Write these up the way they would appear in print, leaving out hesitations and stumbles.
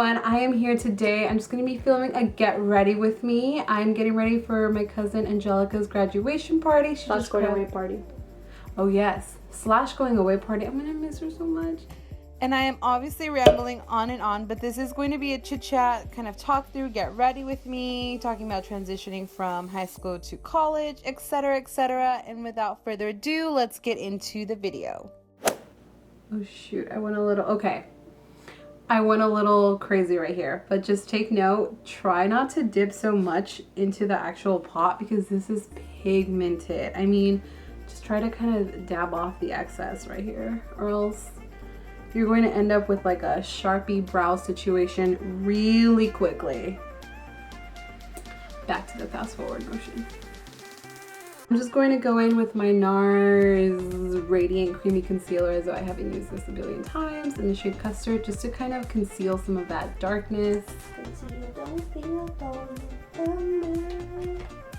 everyone, I am here today. I'm just going to be filming a get ready with me. I'm getting ready for my cousin Angelica's graduation party. She just going away party. Oh yes, slash going away party. I'm gonna miss her so much. And I am obviously rambling on and on, but this is going to be a chit chat kind of talk through, get ready with me, talking about transitioning from high school to college, etc, etc. And without further ado, let's get into the video. Oh shoot, I went a little crazy right here, but just take note, try not to dip so much into the actual pot because this is pigmented. I mean, just try to kind of dab off the excess right here, or else you're going to end up with like a Sharpie brow situation really quickly. Back to the fast forward motion. I'm just going to go in with my Nars Radiant Creamy Concealer, as though I haven't used this a billion times, in the shade Custard, just to kind of conceal some of that darkness.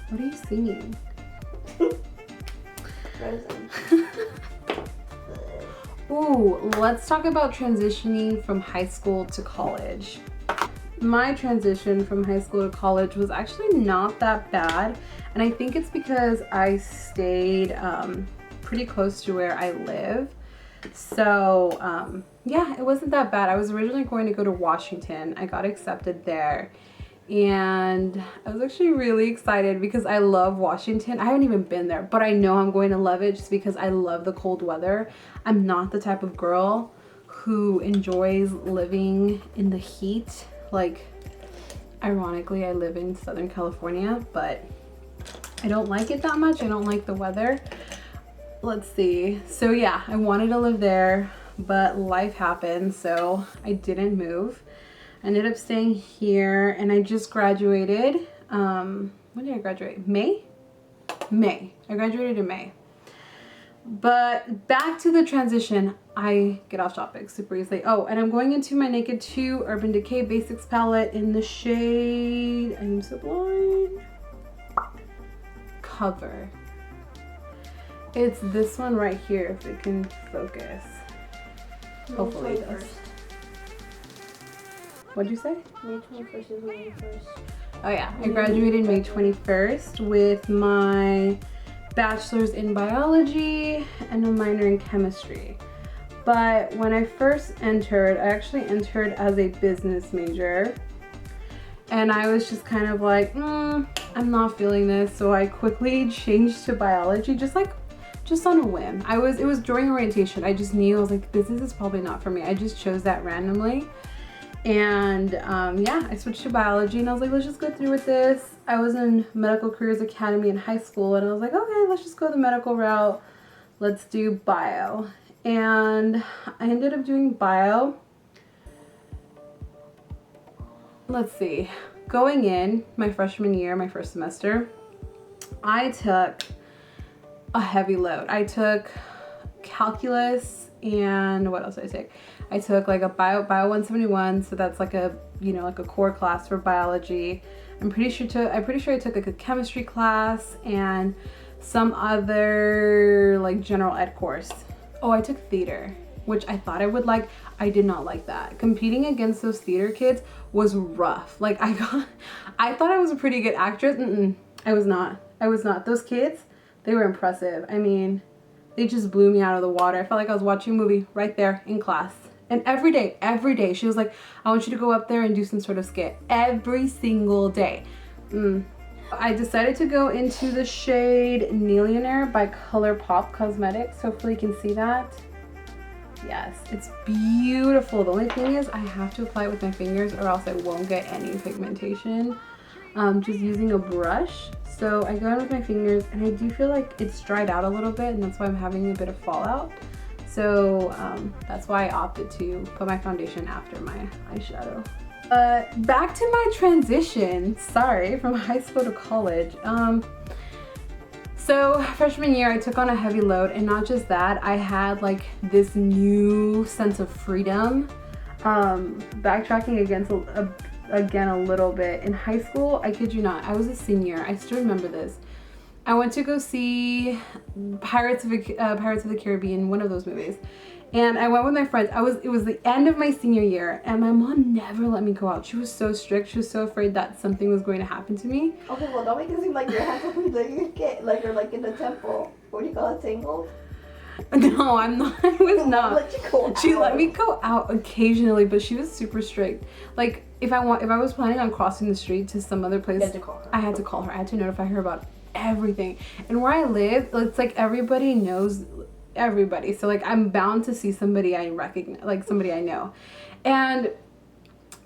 What are you singing? Ooh, let's talk about transitioning from high school to college. My transition from high school to college was actually not that bad, and I think it's because I stayed pretty close to where I live. So yeah, it wasn't that bad. I was originally going to go to Washington. I got accepted there, and I was actually really excited because I love Washington. I haven't even been there, but I know I'm going to love it just because I love the cold weather. I'm not the type of girl who enjoys living in the heat. Like, ironically, I live in Southern California, but I don't like it that much. I don't like the weather. Let's see. So yeah, I wanted to live there, but life happened, so I didn't move. I ended up staying here, and I just graduated. When did I graduate? May? May. I graduated in May. But back to the transition. I get off topic super easily. Oh, and I'm going into my Naked 2 Urban Decay Basics palette in the shade, I'm so blind, Cover. It's this one right here, if it can focus. Hopefully it does. What'd you say? May 21st is May 1st. Oh yeah, I graduated May 21st with my bachelor's in biology and a minor in chemistry. But when I first entered, I actually entered as a business major, and I was just kind of like, I'm not feeling this, so I quickly changed to biology, just on a whim. It was during orientation. I just knew, I was like, business is probably not for me. I just chose that randomly. And yeah, I switched to biology, and I was like, let's just go through with this. I was in Medical Careers Academy in high school, and I was like, okay, let's just go the medical route. Let's do bio. And I ended up doing bio. Let's see. Going in my freshman year, my first semester, I took a heavy load. I took calculus, and what else did I take? I took like a bio 171, so that's like a, you know, like a core class for biology. I'm pretty sure I took like a chemistry class and some other like general ed course. Oh, I took theater, which I thought I would like. I did not like that. Competing against those theater kids was rough. Like I thought I was a pretty good actress. I was not. Those kids, they were impressive. I mean, they just blew me out of the water. I felt like I was watching a movie right there in class. And every day, she was like, I want you to go up there and do some sort of skit. Every single day. I decided to go into the shade Nillionaire by ColourPop Cosmetics. Hopefully you can see that. Yes, it's beautiful. The only thing is I have to apply it with my fingers or else I won't get any pigmentation. Just using a brush. So I go in with my fingers, and I do feel like it's dried out a little bit, and that's why I'm having a bit of fallout. So that's why I opted to put my foundation after my eyeshadow. Back to my transition, sorry, from high school to college. So freshman year, I took on a heavy load, and not just that, I had like this new sense of freedom. Backtracking again a little bit. In high school, I kid you not, I was a senior. I still remember this. I went to go see Pirates of the Caribbean, one of those movies, And I went with my friends. It was the end of my senior year, and my mom never let me go out. She was so strict. She was so afraid that something was going to happen to me. Okay, well, don't make it seem like you're halfway that you get, like, you're like in the temple. What do you call it, tangled? No, I'm not. I was not. Let you go She out. let me go out occasionally, but she was super strict. Like, if I was planning on crossing the street to some other place, You had to call her. I had to call her. I had to notify her about everything. And where I live, it's like everybody knows everybody. So like I'm bound to see somebody I recognize, like somebody I know. And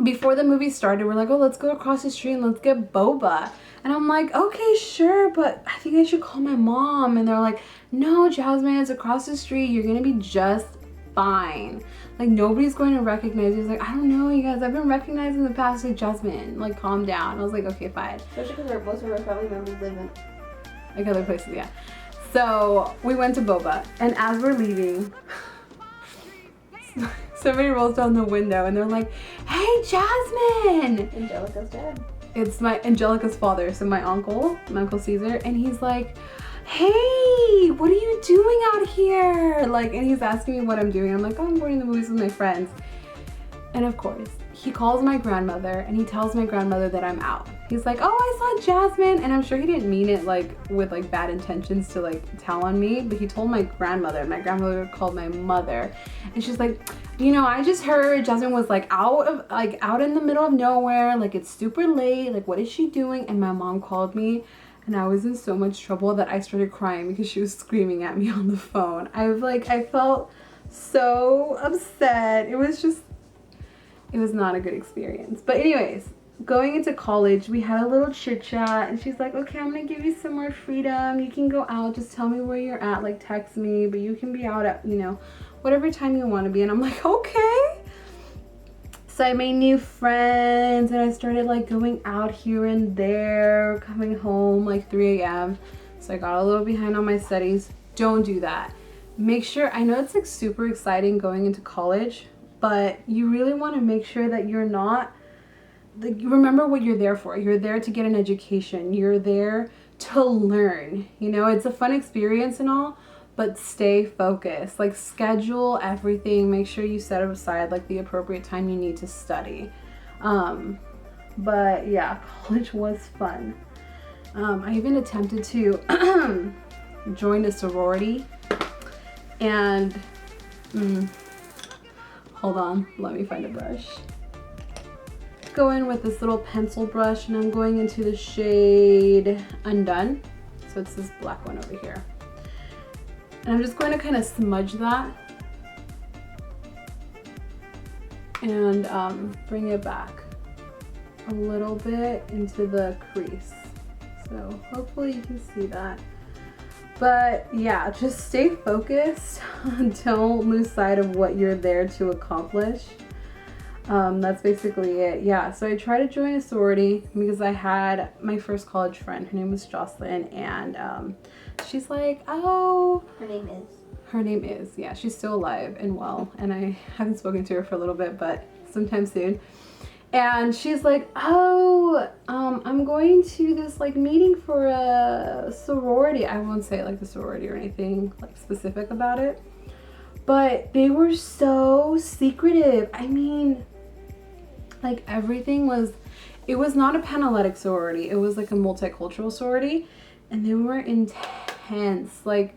before the movie started, we're like, oh, let's go across the street and let's get boba. And I'm like, okay, sure, but I think I should call my mom. And they're like, no, Jasmine, it's across the street. You're gonna be just fine. Like, nobody's going to recognize you. He's like, I don't know, you guys. I've been recognized in the past. Like, Jasmine, like, calm down. I was like, okay, fine. Especially because most of our family members live in like other places, yeah. So we went to boba, and as we're leaving, somebody rolls down the window and they're like, hey, Jasmine! Angelica's dad. It's my Angelica's father, so my uncle Caesar, and he's like, hey, what are you doing out here? Like, and he's asking me what I'm doing. I'm like, oh, I'm going to the movies with my friends. And of course, he calls my grandmother and he tells my grandmother that I'm out. He's like, oh, I saw Jasmine. And I'm sure he didn't mean it like with like bad intentions to like tell on me, but he told my grandmother. My grandmother called my mother, and she's like, you know, I just heard Jasmine was like out in the middle of nowhere, like it's super late, like what is she doing? And my mom called me, and I was in so much trouble that I started crying because she was screaming at me on the phone. I felt so upset. It was not a good experience. But anyways, going into college, we had a little chit chat, and she's like, okay, I'm gonna give you some more freedom. You can go out, just tell me where you're at, like text me, but you can be out at, you know, whatever time you want to be. And I'm like, okay. So I made new friends, and I started like going out here and there, coming home like 3 a.m. So I got a little behind on my studies. Don't do that. Make sure, I know it's like super exciting going into college, but you really want to make sure that you're not, like, remember what you're there for. You're there to get an education. You're there to learn. You know, it's a fun experience and all, but stay focused. Like, schedule everything. Make sure you set aside like the appropriate time you need to study. But yeah, college was fun. I even attempted to join a sorority, and hold on, let me find a brush. Go in with this little pencil brush, and I'm going into the shade Undone. So it's this black one over here. And I'm just going to kind of smudge that and bring it back a little bit into the crease. So hopefully you can see that. But yeah, just stay focused. Don't lose sight of what you're there to accomplish. That's basically it. Yeah, so I tried to join a sorority because I had my first college friend. Her name was Jaclyn, and she's like, oh, Her name is. Yeah, she's still alive and well, and I haven't spoken to her for a little bit, but sometime soon. And she's like, oh, I'm going to this like meeting for a sorority. I won't say like the sorority or anything like specific about it, but they were so secretive. I mean, like everything was, it was not a Panhellenic sorority. It was like a multicultural sorority, and they were intense. Like,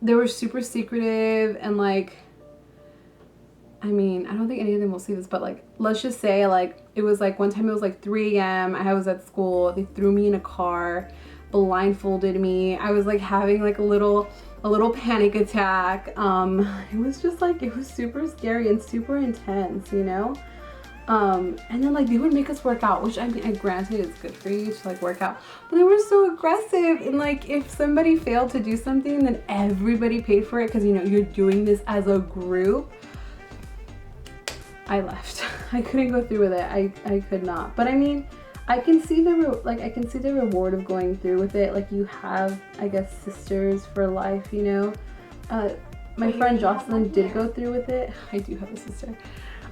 they were super secretive, and like, I mean, I don't think any of them will see this, but like, let's just say like, it was like one time it was like 3 a.m. I was at school. They threw me in a car, blindfolded me. I was like having like a little panic attack. It was just like, it was super scary and super intense, you know? And then like they would make us work out, which I mean, granted it's good for you to like work out, but they were so aggressive. And like, if somebody failed to do something, then everybody paid for it because, you know, you're doing this as a group. I left. I couldn't go through with it. I could not. But I mean, I can see the reward of going through with it. Like, you have, I guess, sisters for life, you know. My friend Jaclyn did go through with it. I do have a sister.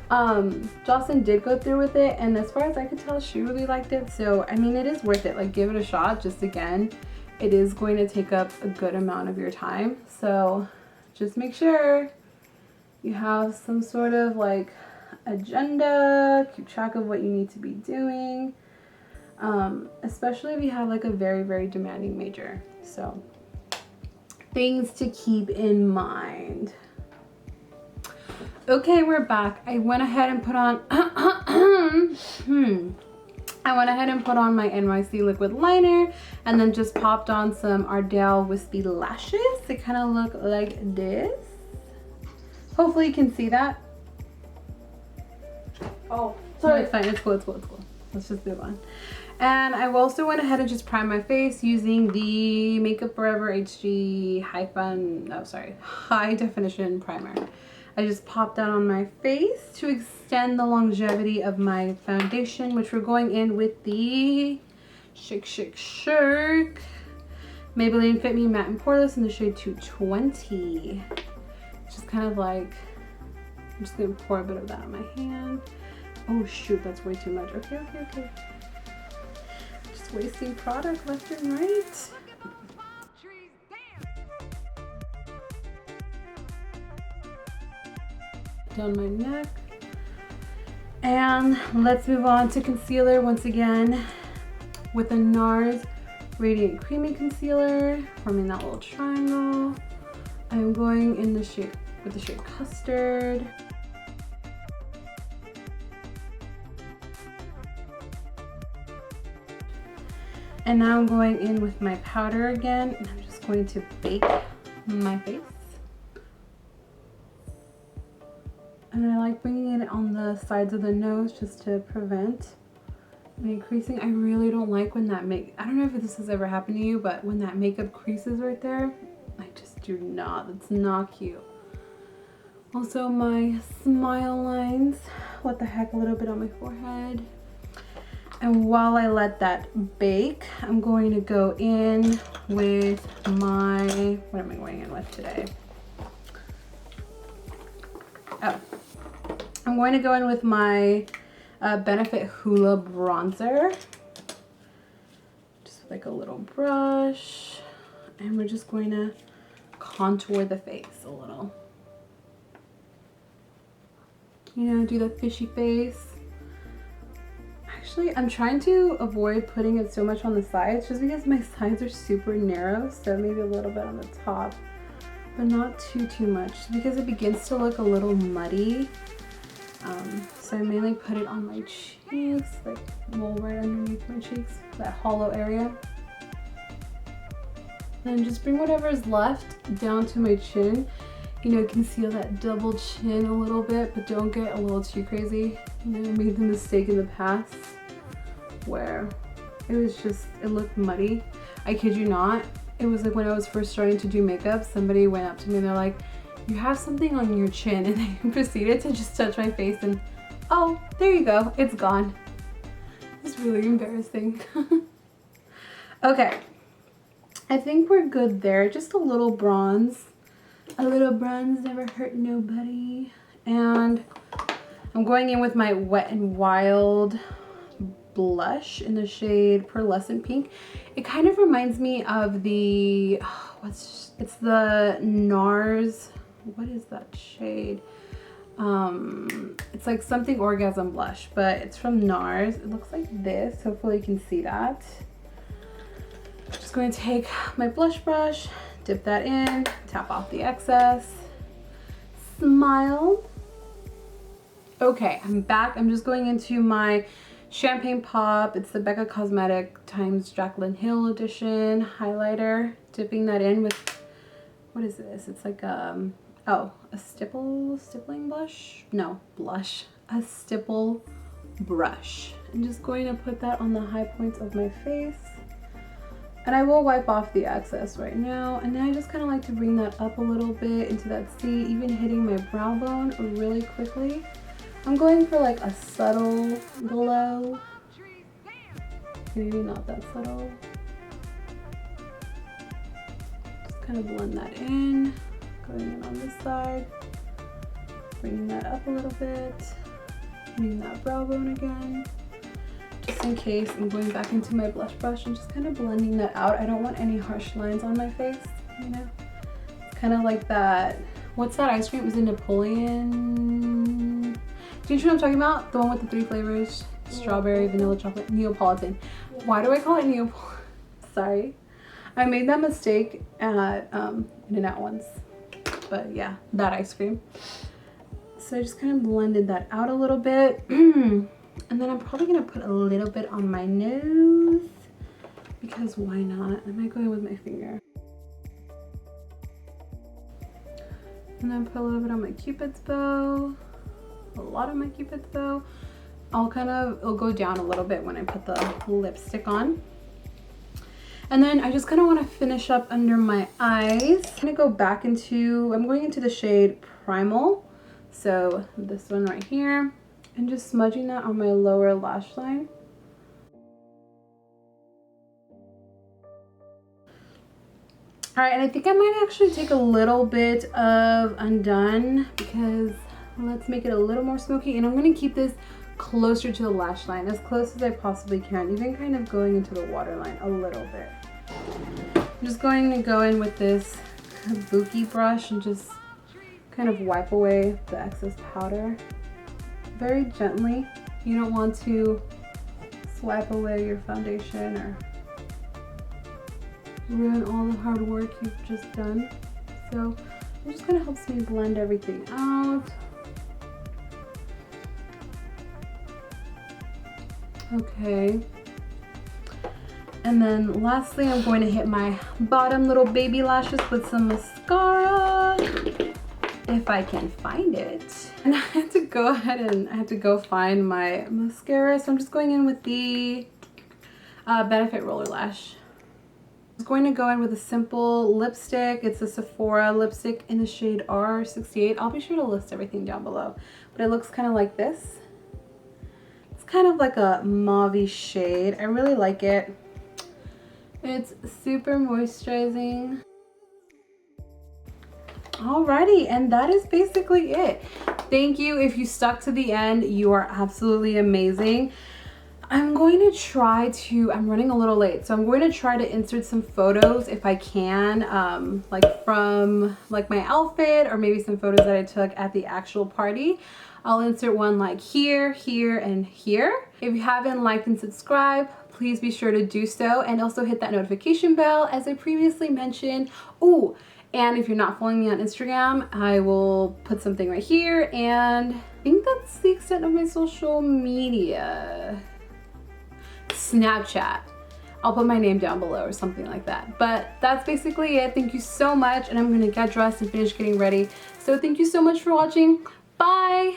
Jaclyn did go through with it, and as far as I could tell, she really liked it. So I mean, it is worth it. Like, give it a shot. Just again, it is going to take up a good amount of your time. So just make sure you have some sort of like agenda, keep track of what you need to be doing, especially if you have like a very, very demanding major. So things to keep in mind. Okay, we're back. I went ahead and put on I went ahead and put on my NYC Liquid Liner and then just popped on some Ardell Wispy lashes. They kind of look like this. Hopefully you can see that. Oh, sorry. It's fine, it's cool, it's cool, it's cool. Let's just move on. And I also went ahead and just primed my face using the Makeup Forever HG High Definition Primer. I just popped that on my face to extend the longevity of my foundation, which we're going in with the Shake Maybelline Fit Me Matte and Poreless in the shade 220. Just kind of like, I'm just gonna pour a bit of that on my hand. Oh shoot, that's way too much. Okay. Just wasting product left and right. Down my neck. And let's move on to concealer once again with a Nars Radiant Creamy Concealer, forming that little triangle. I'm going in the shade with the shade Custard. And now I'm going in with my powder again, and I'm just going to bake my face. And I like bringing it on the sides of the nose just to prevent any creasing. I really don't like when that I don't know if this has ever happened to you, but when that makeup creases right there, I just do not. That's not cute. Also my smile lines. What the heck, a little bit on my forehead. And while I let that bake, I'm going to go in with my, what am I going in with today? Oh, I'm going to go in with my Benefit Hoola bronzer. Just with like a little brush. And we're just going to contour the face a little. You know, do the fishy face. Actually, I'm trying to avoid putting it so much on the sides just because my sides are super narrow, so maybe a little bit on the top, but not too much because it begins to look a little muddy. So I mainly put it on my cheeks, like well right underneath my cheeks, that hollow area. Then just bring whatever is left down to my chin. You know, conceal that double chin a little bit, but don't get a little too crazy. You know, I made the mistake in the past where it was just, it looked muddy. I kid you not. It was like when I was first starting to do makeup, somebody went up to me and they're like, you have something on your chin, and they proceeded to just touch my face and, oh, there you go, it's gone. It's really embarrassing. Okay, I think we're good there. Just a little bronze. A little bronze never hurt nobody. And I'm going in with my Wet n Wild blush in the shade Pearlescent Pink. It kind of reminds me of the, it's the Nars, what is that shade? It's like something orgasm blush, but it's from Nars. It looks like this. Hopefully you can see that. Just going to take my blush brush, dip that in, tap off the excess, smile. Okay, I'm back. I'm just going into my Champagne Pop. It's the Becca Cosmetic times Jaclyn Hill edition highlighter. Dipping that in with, what is this? It's like a stippling blush? No, blush. A stipple brush. I'm just going to put that on the high points of my face. And I will wipe off the excess right now. And then I just kind of like to bring that up a little bit into that C, even hitting my brow bone really quickly. I'm going for like a subtle glow. Maybe not that subtle. Just kind of blend that in. Going in on this side. Bringing that up a little bit. Hitting that brow bone again. Just in case, I'm going back into my blush brush and just kind of blending that out. I don't want any harsh lines on my face, you know. It's kind of like that. What's that ice cream? Is it Napoleon? Do you know what I'm talking about? The one with the 3 flavors: strawberry, vanilla, chocolate, Neapolitan. Why do I call it Neapolitan? Sorry, I made that mistake at In-N-Out once. But yeah, that ice cream. So I just kind of blended that out a little bit. And then I'm probably gonna put a little bit on my nose, because why not? I might go in with my finger. And then put a little bit on my Cupid's bow. A lot of my Cupid's bow. It'll go down a little bit when I put the lipstick on. And then I just kind of want to finish up under my eyes. I'm going into the shade Primal. So this one right here, and just smudging that on my lower lash line. All right, and I think I might actually take a little bit of Undone, because let's make it a little more smoky. And I'm going to keep this closer to the lash line, as close as I possibly can, even kind of going into the waterline a little bit. I'm just going to go in with this kabuki brush and just kind of wipe away the excess powder very gently. You don't want to swipe away your foundation or ruin all the hard work you've just done. So it just kind of helps me blend everything out. Okay. And then lastly, I'm going to hit my bottom little baby lashes with some mascara, if I can find it. And I had to go ahead and I had to go find my mascara. So I'm just going in with the Benefit Roller Lash. I'm going to go in with a simple lipstick. It's a Sephora lipstick in the shade R68. I'll be sure to list everything down below. But it looks kind of like this. It's kind of like a mauve-y shade. I really like it. It's super moisturizing. Alrighty, and that is basically it. Thank you. If you stuck to the end, you are absolutely amazing. I'm running a little late, so I'm going to try to insert some photos if I can, like from like my outfit, or maybe some photos that I took at the actual party. I'll insert one like here, here, and here. If you haven't liked and subscribed, please be sure to do so, and also hit that notification bell as I previously mentioned. Ooh, and if you're not following me on Instagram, I will put something right here, and I think that's the extent of my social media. Snapchat. I'll put my name down below or something like that. But that's basically it. Thank you so much, and I'm gonna get dressed and finish getting ready. So thank you so much for watching. Bye!